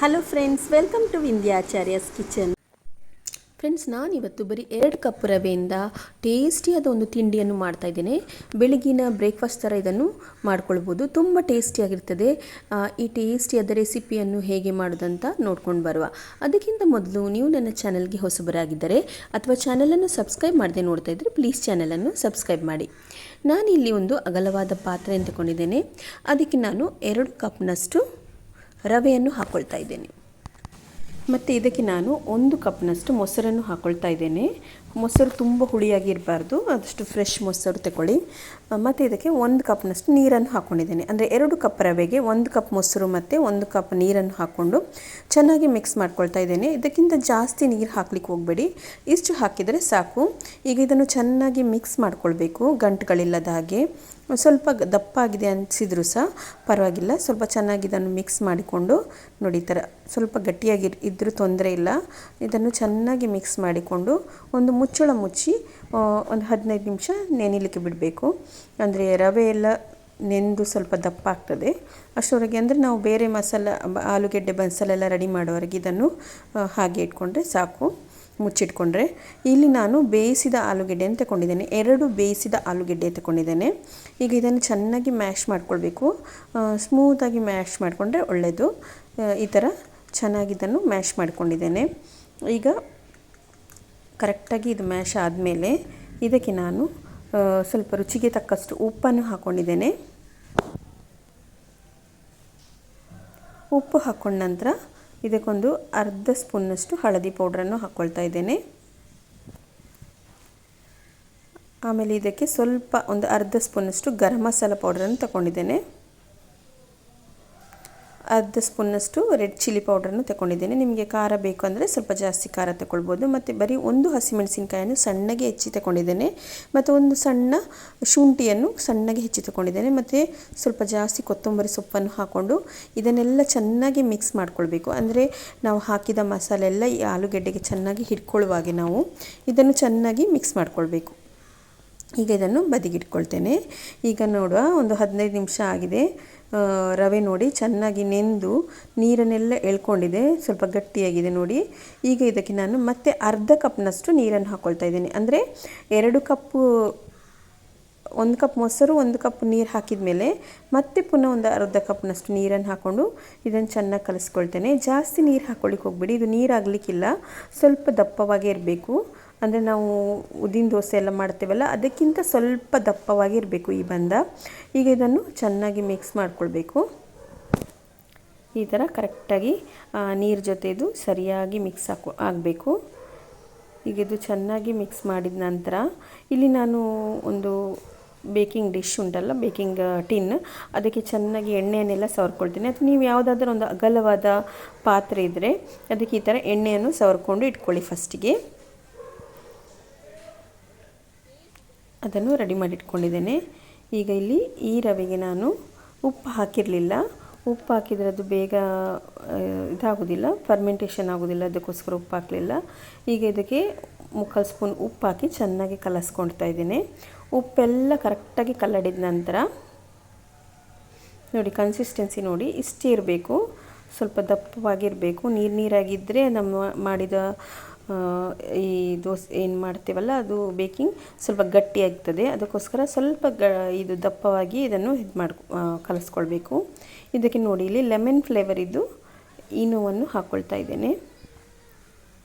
Hello friends, welcome to Vindhyacharya's kitchen. Friends, ನಾನಿವತ್ತು ಬರೀ 2 cup ರವೆಯಿಂದ ಟೇಸ್ಟಿಯಾದ ಒಂದು ತಿಂಡಿಯನ್ನು ಮಾಡ್ತಾ ಇದ್ದೇನೆ. ಬೆಳಗಿನ ಬ್ರೇಕ್ಫಾಸ್ಟ್ ಥರ ಇದನ್ನು ಮಾಡ್ಕೊಳ್ಬೋದು. ತುಂಬ ಟೇಸ್ಟಿಯಾಗಿರ್ತದೆ. ಈ ಟೇಸ್ಟಿಯಾದ ರೆಸಿಪಿಯನ್ನು ಹೇಗೆ ಮಾಡೋದಂತ ನೋಡ್ಕೊಂಡು ಬರುವ. ಅದಕ್ಕಿಂತ ಮೊದಲು ನೀವು ನನ್ನ ಚಾನಲ್ಗೆ ಹೊಸಬರಾಗಿದ್ದರೆ ಅಥವಾ ಚಾನಲನ್ನು ಸಬ್ಸ್ಕ್ರೈಬ್ ಮಾಡದೆ ನೋಡ್ತಾ ಇದ್ದರೆ ಪ್ಲೀಸ್ ಚಾನಲನ್ನು ಸಬ್ಸ್ಕ್ರೈಬ್ ಮಾಡಿ. ನಾನಿಲ್ಲಿ ಒಂದು ಅಗಲವಾದ ಪಾತ್ರೆಯನ್ನು ತಗೊಂಡಿದ್ದೇನೆ. ಅದಕ್ಕೆ ನಾನು 2 ಕಪ್ನಷ್ಟು ರವೆಯನ್ನು ಹಾಕ್ಕೊಳ್ತಾ ಇದ್ದೇನೆ. ಮತ್ತು ಇದಕ್ಕೆ ನಾನು 1 ಕಪ್ನಷ್ಟು ಮೊಸರನ್ನು ಹಾಕ್ಕೊಳ್ತಾ ಇದ್ದೇನೆ. ಮೊಸರು ತುಂಬ ಹುಳಿಯಾಗಿರಬಾರ್ದು, ಆದಷ್ಟು ಫ್ರೆಶ್ ಮೊಸರು ತಗೊಳ್ಳಿ. ಮತ್ತು ಇದಕ್ಕೆ 1 ಕಪ್ನಷ್ಟು ನೀರನ್ನು ಹಾಕ್ಕೊಂಡಿದ್ದೇನೆ. ಅಂದರೆ 2 ಕಪ್ ರವೆಗೆ 1 ಕಪ್ ಮೊಸರು ಮತ್ತು 1 ಕಪ್ ನೀರನ್ನು ಹಾಕ್ಕೊಂಡು ಚೆನ್ನಾಗಿ ಮಿಕ್ಸ್ ಮಾಡ್ಕೊಳ್ತಾ ಇದ್ದೇನೆ. ಇದಕ್ಕಿಂತ ಜಾಸ್ತಿ ನೀರು ಹಾಕ್ಲಿಕ್ಕೆ ಹೋಗಬೇಡಿ, ಇಷ್ಟು ಹಾಕಿದರೆ ಸಾಕು. ಈಗ ಇದನ್ನು ಚೆನ್ನಾಗಿ ಮಿಕ್ಸ್ ಮಾಡ್ಕೊಳ್ಬೇಕು, ಗಂಟುಗಳಿಲ್ಲದ ಹಾಗೆ. ಸ್ವಲ್ಪ ದಪ್ಪಾಗಿದೆ ಅನಿಸಿದ್ರು ಸಹ ಪರವಾಗಿಲ್ಲ, ಸ್ವಲ್ಪ ಚೆನ್ನಾಗಿ ಇದನ್ನು ಮಿಕ್ಸ್ ಮಾಡಿಕೊಂಡು ನೋಡಿ, ಈ ಥರ ಸ್ವಲ್ಪ ಗಟ್ಟಿಯಾಗಿ ಇದ್ದರೂ ತೊಂದರೆ ಇಲ್ಲ. ಇದನ್ನು ಚೆನ್ನಾಗಿ ಮಿಕ್ಸ್ ಮಾಡಿಕೊಂಡು ಒಂದು ಮುಚ್ಚಳ ಮುಚ್ಚಿ ಒಂದು 15 ನಿಮಿಷ ನೆನೆಯಲಿಕ್ಕೆ ಬಿಡಬೇಕು. ಅಂದರೆ ರವೆ ಎಲ್ಲ ನೆಂದು ಸ್ವಲ್ಪ ದಪ್ಪ ಆಗ್ತದೆ ಅಷ್ಟರವರೆಗೆ. ಅಂದರೆ ನಾವು ಬೇರೆ ಮಸಾಲ, ಆಲೂಗೆಡ್ಡೆ ಮಸಾಲೆಲ್ಲ ರೆಡಿ ಮಾಡೋವರೆಗೆ ಇದನ್ನು ಹಾಗೆ ಇಟ್ಕೊಂಡ್ರೆ ಸಾಕು, ಮುಚ್ಚಿಟ್ಕೊಂಡ್ರೆ. ಇಲ್ಲಿ ನಾನು ಬೇಯಿಸಿದ ಆಲೂಗೆಡ್ಡೆಯನ್ನು ತಗೊಂಡಿದ್ದೇನೆ, 2 ಬೇಯಿಸಿದ ಆಲೂಗೆಡ್ಡೆ ತಗೊಂಡಿದ್ದೇನೆ. ಈಗ ಇದನ್ನು ಚೆನ್ನಾಗಿ ಮ್ಯಾಶ್ ಮಾಡ್ಕೊಳ್ಬೇಕು. ಸ್ಮೂತಾಗಿ ಮ್ಯಾಶ್ ಮಾಡಿಕೊಂಡ್ರೆ ಒಳ್ಳೆಯದು. ಈ ಥರ ಚೆನ್ನಾಗಿ ಇದನ್ನು ಮ್ಯಾಶ್ ಮಾಡ್ಕೊಂಡಿದ್ದೇನೆ. ಈಗ ಕರೆಕ್ಟಾಗಿ ಇದು ಮ್ಯಾಶ್ ಆದಮೇಲೆ ಇದಕ್ಕೆ ನಾನು ಸ್ವಲ್ಪ ರುಚಿಗೆ ತಕ್ಕಷ್ಟು ಉಪ್ಪನ್ನು ಹಾಕ್ಕೊಂಡಿದ್ದೇನೆ. ಉಪ್ಪು ಹಾಕ್ಕೊಂಡ ನಂತರ ಇದಕ್ಕೊಂದು ಅರ್ಧ ಸ್ಪೂನ್ನಷ್ಟು ಹಳದಿ ಪೌಡ್ರನ್ನು ಹಾಕ್ಕೊಳ್ತಾ ಇದ್ದೇನೆ. ಆಮೇಲೆ ಇದಕ್ಕೆ ಸ್ವಲ್ಪ ಒಂದು ಅರ್ಧ ಸ್ಪೂನ್ನಷ್ಟು ಗರಂ ಮಸಾಲ ಪೌಡ್ರನ್ನು ತಗೊಂಡಿದ್ದೇನೆ. ಅರ್ಧ ಸ್ಪೂನ್ನಷ್ಟು ರೆಡ್ ಚಿಲ್ಲಿ ಪೌಡ್ರನ್ನು ತಗೊಂಡಿದ್ದೇನೆ. ನಿಮಗೆ ಖಾರ ಬೇಕು ಅಂದರೆ ಸ್ವಲ್ಪ ಜಾಸ್ತಿ ಖಾರ ತಗೊಳ್ಬೋದು. ಮತ್ತು ಬರೀ 1 ಹಸಿಮೆಣಸಿನಕಾಯನ್ನು ಸಣ್ಣಗೆ ಹೆಚ್ಚಿ ತಗೊಂಡಿದ್ದೇನೆ. ಮತ್ತು ಒಂದು ಸಣ್ಣ ಶುಂಠಿಯನ್ನು ಸಣ್ಣಗೆ ಹೆಚ್ಚಿ ತಗೊಂಡಿದ್ದೇನೆ. ಮತ್ತು ಸ್ವಲ್ಪ ಜಾಸ್ತಿ ಕೊತ್ತಂಬರಿ ಸೊಪ್ಪನ್ನು ಹಾಕ್ಕೊಂಡು ಇದನ್ನೆಲ್ಲ ಚೆನ್ನಾಗಿ ಮಿಕ್ಸ್ ಮಾಡ್ಕೊಳ್ಬೇಕು. ಅಂದರೆ ನಾವು ಹಾಕಿದ ಮಸಾಲೆ ಎಲ್ಲ ಈ ಆಲೂಗೆಡ್ಡೆಗೆ ಚೆನ್ನಾಗಿ ಹಿಡ್ಕೊಳ್ಳುವಾಗೆ ನಾವು ಇದನ್ನು ಚೆನ್ನಾಗಿ ಮಿಕ್ಸ್ ಮಾಡ್ಕೊಳ್ಬೇಕು. ಈಗ ಇದನ್ನು ಬದಿಗಿಟ್ಕೊಳ್ತೇನೆ. ಈಗ ನೋಡುವ, ಒಂದು 15 ನಿಮಿಷ ಆಗಿದೆ. ರವೆ ನೋಡಿ ಚೆನ್ನಾಗಿ ನೆಂದು ನೀರನ್ನೆಲ್ಲ ಎಳ್ಕೊಂಡಿದೆ, ಸ್ವಲ್ಪ ಗಟ್ಟಿಯಾಗಿದೆ ನೋಡಿ. ಈಗ ಇದಕ್ಕೆ ನಾನು ಮತ್ತೆ ಅರ್ಧ ಕಪ್ನಷ್ಟು ನೀರನ್ನು ಹಾಕ್ಕೊಳ್ತಾ ಇದ್ದೇನೆ. ಅಂದರೆ 2 ಕಪ್ಪು, 1 ಕಪ್ ಮೊಸರು 1 ಕಪ್ ನೀರು ಹಾಕಿದ ಮೇಲೆ ಮತ್ತೆ ಪುನಃ ಒಂದು ಅರ್ಧ ಕಪ್ನಷ್ಟು ನೀರನ್ನು ಹಾಕ್ಕೊಂಡು ಇದನ್ನು ಚೆನ್ನಾಗಿ ಕಲಿಸ್ಕೊಳ್ತೇನೆ. ಜಾಸ್ತಿ ನೀರು ಹಾಕ್ಕೊಳ್ಳಿಕ್ಕೆ ಹೋಗ್ಬಿಡಿ, ಇದು ನೀರಾಗಲಿಕ್ಕಿಲ್ಲ, ಸ್ವಲ್ಪ ದಪ್ಪವಾಗೇ ಇರಬೇಕು. ಅಂದರೆ ನಾವು ಉದ್ದಿನ ದೋಸೆ ಎಲ್ಲ ಮಾಡ್ತೇವಲ್ಲ, ಅದಕ್ಕಿಂತ ಸ್ವಲ್ಪ ದಪ್ಪವಾಗಿ ಇರಬೇಕು ಈ ಬಂದ. ಈಗ ಇದನ್ನು ಚೆನ್ನಾಗಿ ಮಿಕ್ಸ್ ಮಾಡಿಕೊಳ್ಬೇಕು. ಈ ಥರ ಕರೆಕ್ಟಾಗಿ ನೀರು ಜೊತೆ ಇದು ಸರಿಯಾಗಿ ಮಿಕ್ಸ್ ಆಗಬೇಕು. ಈಗ ಇದು ಚೆನ್ನಾಗಿ ಮಿಕ್ಸ್ ಮಾಡಿದ ನಂತರ ಇಲ್ಲಿ ನಾನು ಒಂದು ಬೇಕಿಂಗ್ ಡಿಶ್ ಉಂಟಲ್ಲ, ಬೇಕಿಂಗ್ ಟಿನ್, ಅದಕ್ಕೆ ಚೆನ್ನಾಗಿ ಎಣ್ಣೆಯನ್ನೆಲ್ಲ ಸವರ್ಕೊಳ್ತೀನಿ. ಅಥವಾ ನೀವು ಯಾವುದಾದ್ರೂ ಒಂದು ಅಗಲವಾದ ಪಾತ್ರೆ ಇದ್ದರೆ ಅದಕ್ಕೆ ಈ ಥರ ಎಣ್ಣೆಯನ್ನು ಸವರ್ಕೊಂಡು ಇಟ್ಕೊಳ್ಳಿ. ಫಸ್ಟಿಗೆ ಅದನ್ನು ರೆಡಿ ಮಾಡಿ ಇಟ್ಕೊಂಡಿದ್ದೇನೆ. ಈಗ ಇಲ್ಲಿ ಈ ರವೆಗೆ ನಾನು ಉಪ್ಪು ಹಾಕಿರಲಿಲ್ಲ. ಉಪ್ಪು ಹಾಕಿದರೆ ಅದು ಬೇಗ ಇದಾಗೋದಿಲ್ಲ, ಫರ್ಮೆಂಟೇಷನ್ ಆಗೋದಿಲ್ಲ, ಅದಕ್ಕೋಸ್ಕರ ಉಪ್ಪು ಹಾಕಲಿಲ್ಲ. ಈಗ ಇದಕ್ಕೆ 3/4 ಸ್ಪೂನ್ ಉಪ್ಪು ಹಾಕಿ ಚೆನ್ನಾಗಿ ಕಲಸ್ಕೊಳ್ತಾ ಇದ್ದೇನೆ. ಉಪ್ಪೆಲ್ಲ ಕರೆಕ್ಟಾಗಿ ಕಲ್ಲಡಿದ ನಂತರ ನೋಡಿ, ಕನ್ಸಿಸ್ಟೆನ್ಸಿ ನೋಡಿ ಇಷ್ಟೇ ಇರಬೇಕು, ಸ್ವಲ್ಪ ದಪ್ಪವಾಗಿರಬೇಕು. ನೀರಾಗಿದ್ದರೆ ನಮ್ಮ ಮಾಡಿದ ಈ ದೋಸೆ ಏನು ಮಾಡ್ತೇವಲ್ಲ ಅದು ಬೇಕಿಂಗ್ ಸ್ವಲ್ಪ ಗಟ್ಟಿಯಾಗ್ತದೆ. ಅದಕ್ಕೋಸ್ಕರ ಸ್ವಲ್ಪ ಇದು ದಪ್ಪವಾಗಿ ಇದನ್ನು ಕಲಿಸ್ಕೊಳ್ಬೇಕು. ಇದಕ್ಕೆ ನೋಡಿ, ಇಲ್ಲಿ ಲೆಮನ್ ಫ್ಲೇವರ್ ಇದ್ದು ಈನೋವನ್ನು ಹಾಕ್ಕೊಳ್ತಾ ಇದ್ದೇನೆ.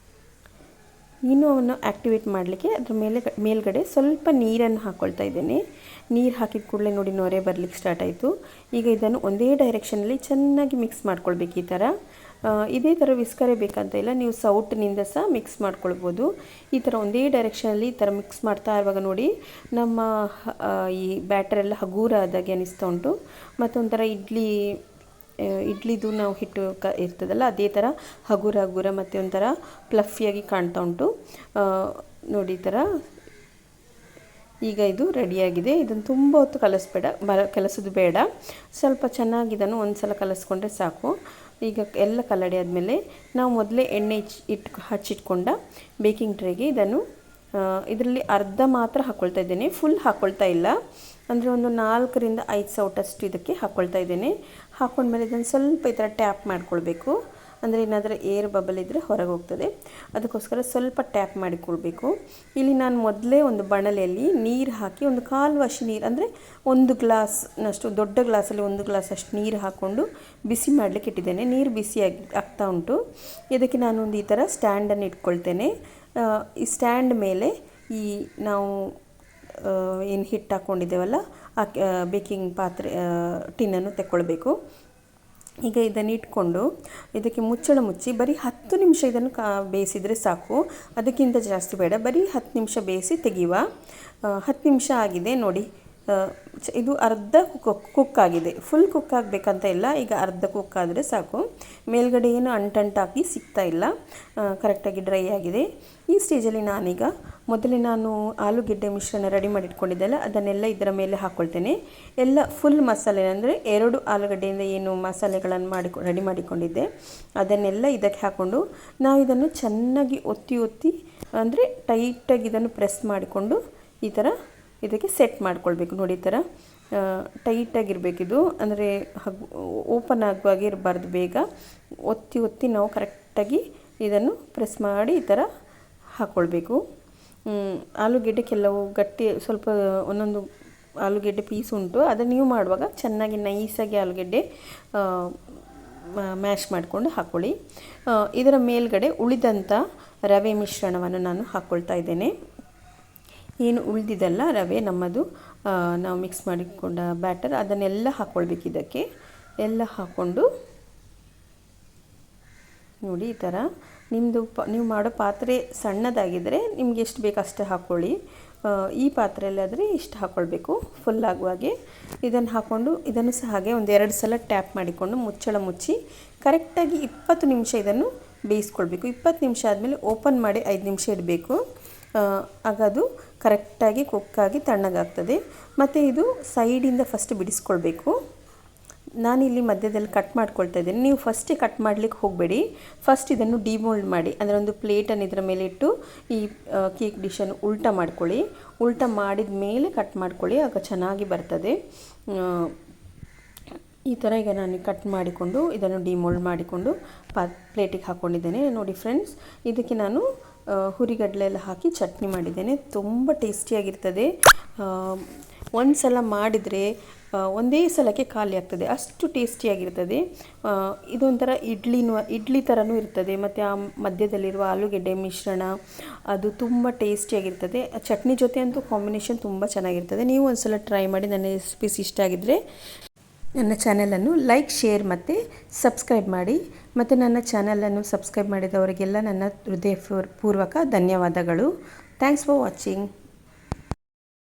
ಈನೋವನ್ನು ಆ್ಯಕ್ಟಿವೇಟ್ ಮಾಡಲಿಕ್ಕೆ ಅದರ ಮೇಲ್ಗಡೆ ಸ್ವಲ್ಪ ನೀರನ್ನು ಹಾಕ್ಕೊಳ್ತಾ ಇದ್ದೇನೆ. ನೀರು ಹಾಕಿದ ಕೂಡಲೇ ನೋಡಿ ನೊರೆ ಬರಲಿಕ್ಕೆ ಸ್ಟಾರ್ಟ್ ಆಯಿತು. ಈಗ ಇದನ್ನು ಒಂದೇ ಡೈರೆಕ್ಷನಲ್ಲಿ ಚೆನ್ನಾಗಿ ಮಿಕ್ಸ್ ಮಾಡ್ಕೊಳ್ಬೇಕು. ಈ ಥರ ಇದೇ ಥರ ವಿಸ್ಕರೇ ಬೇಕಂತ ಇಲ್ಲ, ನೀವು ಸೌಟಿನಿಂದ ಸಹ ಮಿಕ್ಸ್ ಮಾಡ್ಕೊಳ್ಬೋದು. ಈ ಥರ ಒಂದೇ ಡೈರೆಕ್ಷನಲ್ಲಿ ಈ ಥರ ಮಿಕ್ಸ್ ಮಾಡ್ತಾ ಇರುವಾಗ ನೋಡಿ ನಮ್ಮ ಈ ಬ್ಯಾಟರೆಲ್ಲ ಹಗೂರ ಆದಾಗೆ ಅನಿಸ್ತಾ ಉಂಟು. ಮತ್ತೊಂಥರ ಇಡ್ಲಿದು ನಾವು ಹಿಟ್ಟು ಇರ್ತದಲ್ಲ, ಅದೇ ಥರ ಹಗುರ ಮತ್ತು ಒಂಥರ ಪ್ಲಫಿಯಾಗಿ ಕಾಣ್ತಾ ಉಂಟು ನೋಡಿ. ಈ ಥರ ಈಗ ಇದು ರೆಡಿಯಾಗಿದೆ. ಇದನ್ನು ತುಂಬ ಹೊತ್ತು ಕಲಸೋದು ಬೇಡ, ಸ್ವಲ್ಪ ಚೆನ್ನಾಗಿ ಇದನ್ನು ಒಂದು ಸಲ ಕಲಸ್ಕೊಂಡ್ರೆ ಸಾಕು. ಈಗ ಎಲ್ಲ ಕಲ್ಲಡಿ ಆದಮೇಲೆ ನಾವು ಮೊದಲೇ ಎಣ್ಣೆ ಹಚ್ಚಿಟ್ಕೊಂಡ ಬೇಕಿಂಗ್ ಟ್ರೇಗೆ ಇದನ್ನು ಇದರಲ್ಲಿ ಅರ್ಧ ಮಾತ್ರ ಹಾಕ್ಕೊಳ್ತಾ ಇದ್ದೇನೆ, ಫುಲ್ ಹಾಕ್ಕೊಳ್ತಾ ಇಲ್ಲ. ಅಂದರೆ ಒಂದು 4ರಿಂದ 5 ಸೌಟಷ್ಟು ಇದಕ್ಕೆ ಹಾಕ್ಕೊಳ್ತಾ ಇದ್ದೇನೆ. ಹಾಕ್ಕೊಂಡ್ಮೇಲೆ ಇದನ್ನು ಸ್ವಲ್ಪ ಈ ಥರ ಟ್ಯಾಪ್ ಮಾಡ್ಕೊಳ್ಬೇಕು. ಅಂದರೆ ಏನಾದರೂ ಏರ್ ಬಬಲ್ ಇದ್ದರೆ ಹೊರಗೆ ಹೋಗ್ತದೆ. ಅದಕ್ಕೋಸ್ಕರ ಸ್ವಲ್ಪ ಟ್ಯಾಪ್ ಮಾಡಿಕೊಳ್ಬೇಕು. ಇಲ್ಲಿ ನಾನು ಮೊದಲೇ ಒಂದು ಬಾಣಲೆಯಲ್ಲಿ ನೀರು ಹಾಕಿ ಒಂದು ಕಾಲು ವಾಸಿ ನೀರು, ಅಂದರೆ ಒಂದು ಗ್ಲಾಸ್ನಷ್ಟು, ದೊಡ್ಡ ಗ್ಲಾಸಲ್ಲಿ ಒಂದು ಗ್ಲಾಸ್ ಅಷ್ಟು ನೀರು ಹಾಕ್ಕೊಂಡು ಬಿಸಿ ಮಾಡಲಿಕ್ಕೆ ಇಟ್ಟಿದ್ದೇನೆ. ನೀರು ಬಿಸಿ ಆಗ್ತಾ ಉಂಟು. ಇದಕ್ಕೆ ನಾನೊಂದು ಈ ಥರ ಸ್ಟ್ಯಾಂಡನ್ನು ಇಟ್ಕೊಳ್ತೇನೆ. ಈ ಸ್ಟ್ಯಾಂಡ್ ಮೇಲೆ ಈ ನಾವು ಏನು ಹಿಟ್ಟು ಹಾಕ್ಕೊಂಡಿದ್ದೇವಲ್ಲ ಆ ಬೇಕಿಂಗ್ ಟಿನ್ನನ್ನು ತೆಕ್ಕೊಳ್ಬೇಕು. ಈಗ ಇದನ್ನು ಇಟ್ಕೊಂಡು ಇದಕ್ಕೆ ಮುಚ್ಚಳ ಮುಚ್ಚಿ ಬರೀ 10 ನಿಮಿಷ ಇದನ್ನು ಬೇಯಿಸಿದರೆ ಸಾಕು. ಅದಕ್ಕಿಂತ ಜಾಸ್ತಿ ಬೇಡ, ಬರೀ 10 ನಿಮಿಷ ಬೇಯಿಸಿ ತೆಗೆಯುವ. 10 ನಿಮಿಷ ಆಗಿದೆ ನೋಡಿ. ಇದು ಅರ್ಧ ಕುಕ್ ಆಗಿದೆ, ಫುಲ್ ಕುಕ್ ಆಗಬೇಕಂತ ಇಲ್ಲ. ಈಗ ಅರ್ಧ ಕುಕ್ ಆದರೆ ಸಾಕು. ಮೇಲ್ಗಡೆ ಏನು ಅಂಟಂಟಾಗಿ ಸಿಗ್ತಾ ಇಲ್ಲ, ಕರೆಕ್ಟಾಗಿ ಡ್ರೈ ಆಗಿದೆ. ಈ ಸ್ಟೇಜಲ್ಲಿ ನಾನೀಗ ಮೊದಲೇ ನಾನು ಆಲೂಗೆಡ್ಡೆ ಮಿಶ್ರಣ ರೆಡಿ ಮಾಡಿಟ್ಕೊಂಡಿದ್ದೆಲ್ಲ ಅದನ್ನೆಲ್ಲ ಇದರ ಮೇಲೆ ಹಾಕ್ಕೊಳ್ತೇನೆ. ಎಲ್ಲ ಫುಲ್ ಮಸಾಲೆ, ಅಂದರೆ 2 ಆಲೂಗಡ್ಡೆಯಿಂದ ಏನು ಮಸಾಲೆಗಳನ್ನು ರೆಡಿ ಮಾಡಿಕೊಂಡಿದ್ದೆ ಅದನ್ನೆಲ್ಲ ಇದಕ್ಕೆ ಹಾಕ್ಕೊಂಡು ನಾವು ಇದನ್ನು ಚೆನ್ನಾಗಿ ಒತ್ತಿ ಅಂದರೆ ಟೈಟಾಗಿ ಇದನ್ನು ಪ್ರೆಸ್ ಮಾಡಿಕೊಂಡು ಈ ಥರ ಇದಕ್ಕೆ ಸೆಟ್ ಮಾಡ್ಕೊಳ್ಬೇಕು. ನೋಡಿ, ಈ ಥರ ಟೈಟಾಗಿರಬೇಕಿದು, ಅಂದರೆ ಓಪನ್ ಆಗುವಾಗೆ ಇರಬಾರ್ದು. ಬೇಗ ಒತ್ತಿ ನಾವು ಕರೆಕ್ಟಾಗಿ ಇದನ್ನು ಪ್ರೆಸ್ ಮಾಡಿ ಈ ಥರ ಹಾಕ್ಕೊಳ್ಬೇಕು. ಆಲೂಗೆಡ್ಡೆ ಕೆಲವು ಗಟ್ಟಿ, ಸ್ವಲ್ಪ ಒಂದೊಂದು ಆಲೂಗೆಡ್ಡೆ ಪೀಸ್ ಉಂಟು, ಅದನ್ನು ನೀವು ಮಾಡುವಾಗ ಚೆನ್ನಾಗಿ ನೈಸಾಗಿ ಆಲೂಗೆಡ್ಡೆ ಮ್ಯಾಶ್ ಮಾಡಿಕೊಂಡು ಹಾಕ್ಕೊಳ್ಳಿ. ಇದರ ಮೇಲ್ಗಡೆ ಉಳಿದಂಥ ರವೆ ಮಿಶ್ರಣವನ್ನು ನಾನು ಹಾಕ್ಕೊಳ್ತಾ ಇದ್ದೇನೆ. ಏನು ಉಳಿದಿದೆಲ್ಲ ರವೆ ನಮ್ಮದು, ನಾವು ಮಿಕ್ಸ್ ಮಾಡಿಕೊಂಡ ಬ್ಯಾಟರ್, ಅದನ್ನೆಲ್ಲ ಹಾಕ್ಕೊಳ್ಬೇಕು. ಇದಕ್ಕೆ ಎಲ್ಲ ಹಾಕ್ಕೊಂಡು ನೋಡಿ ಈ ಥರ. ನೀವು ಮಾಡೋ ಪಾತ್ರೆ ಸಣ್ಣದಾಗಿದ್ದರೆ ನಿಮ್ಗೆ ಎಷ್ಟು ಬೇಕು ಅಷ್ಟೇ ಹಾಕ್ಕೊಳ್ಳಿ. ಈ ಪಾತ್ರೆಯಲ್ಲಾದರೆ ಇಷ್ಟು ಹಾಕ್ಕೊಳ್ಬೇಕು, ಫುಲ್ ಆಗುವಾಗೆ. ಇದನ್ನು ಹಾಕ್ಕೊಂಡು ಇದನ್ನು ಸಹ ಹಾಗೆ ಒಂದು 2 ಸಲ ಟ್ಯಾಪ್ ಮಾಡಿಕೊಂಡು ಮುಚ್ಚಳ ಮುಚ್ಚಿ ಕರೆಕ್ಟಾಗಿ 20 ನಿಮಿಷ ಇದನ್ನು ಬೇಯಿಸ್ಕೊಳ್ಬೇಕು. 20 ನಿಮಿಷ ಆದಮೇಲೆ ಓಪನ್ ಮಾಡಿ 5 ನಿಮಿಷ ಇಡಬೇಕು. ಆಗ ಅದು ಕರೆಕ್ಟಾಗಿ ಕುಕ್ಕಾಗಿ ತಣ್ಣಗಾಗ್ತದೆ. ಮತ್ತು ಇದು ಸೈಡಿಂದ ಫಸ್ಟ್ ಬಿಡಿಸ್ಕೊಳ್ಬೇಕು. ನಾನಿಲ್ಲಿ ಮಧ್ಯದಲ್ಲಿ ಕಟ್ ಮಾಡ್ಕೊಳ್ತಾ ಇದ್ದೇನೆ. ನೀವು ಫಸ್ಟೇ ಕಟ್ ಮಾಡಲಿಕ್ಕೆ ಹೋಗಬೇಡಿ. ಫಸ್ಟ್ ಇದನ್ನು ಡಿಮೋಲ್ಡ್ ಮಾಡಿ, ಅಂದರೆ ಒಂದು ಪ್ಲೇಟನ್ನು ಇದರ ಮೇಲೆ ಇಟ್ಟು ಈ ಕೇಕ್ ಡಿಶನ್ನು ಉಲ್ಟಾ ಮಾಡ್ಕೊಳ್ಳಿ. ಉಲ್ಟಾ ಮಾಡಿದ ಮೇಲೆ ಕಟ್ ಮಾಡ್ಕೊಳ್ಳಿ, ಆಗ ಚೆನ್ನಾಗಿ ಬರ್ತದೆ. ಈ ಥರ ಈಗ ನಾನು ಕಟ್ ಮಾಡಿಕೊಂಡು ಇದನ್ನು ಡಿಮೋಲ್ಡ್ ಮಾಡಿಕೊಂಡು ಪ್ಲೇಟಿಗೆ ಹಾಕ್ಕೊಂಡಿದ್ದೇನೆ. ನೋಡಿ ಫ್ರೆಂಡ್ಸ್, ಇದಕ್ಕೆ ನಾನು ಹುರಿಗಡಲೆ ಎಲ್ಲ ಹಾಕಿ ಚಟ್ನಿ ಮಾಡಿದ್ದೇನೆ. ತುಂಬ ಟೇಸ್ಟಿಯಾಗಿರ್ತದೆ. ಒಂದು ಸಲ ಮಾಡಿದರೆ ಒಂದೇ ಸಲಕ್ಕೆ ಖಾಲಿ ಆಗ್ತದೆ, ಅಷ್ಟು ಟೇಸ್ಟಿಯಾಗಿರ್ತದೆ. ಇದೊಂಥರ ಇಡ್ಲಿ ಥರನೂ ಇರ್ತದೆ. ಮತ್ತು ಆ ಮಧ್ಯದಲ್ಲಿರುವ ಆಲೂಗೆಡ್ಡೆ ಮಿಶ್ರಣ ಅದು ತುಂಬ ಟೇಸ್ಟಿಯಾಗಿರ್ತದೆ. ಚಟ್ನಿ ಜೊತೆ ಅಂತೂ ಕಾಂಬಿನೇಷನ್ ತುಂಬ ಚೆನ್ನಾಗಿರ್ತದೆ. ನೀವು ಒಂದು ಸಲ ಟ್ರೈ ಮಾಡಿ. ನನ್ನ ರೆಸಿಪೀಸ್ ಇಷ್ಟ ಆಗಿದ್ದರೆ ನನ್ನ ಚಾನಲನ್ನು ಲೈಕ್, ಶೇರ್ ಮತ್ತು ಸಬ್ಸ್ಕ್ರೈಬ್ ಮಾಡಿ. ಮತ್ತು ನನ್ನ ಚಾನಲನ್ನು ಸಬ್ಸ್ಕ್ರೈಬ್ ಮಾಡಿದವರಿಗೆಲ್ಲ ನನ್ನ ಹೃದಯಪೂರ್ವಕ ಧನ್ಯವಾದಗಳು. Thanks for watching.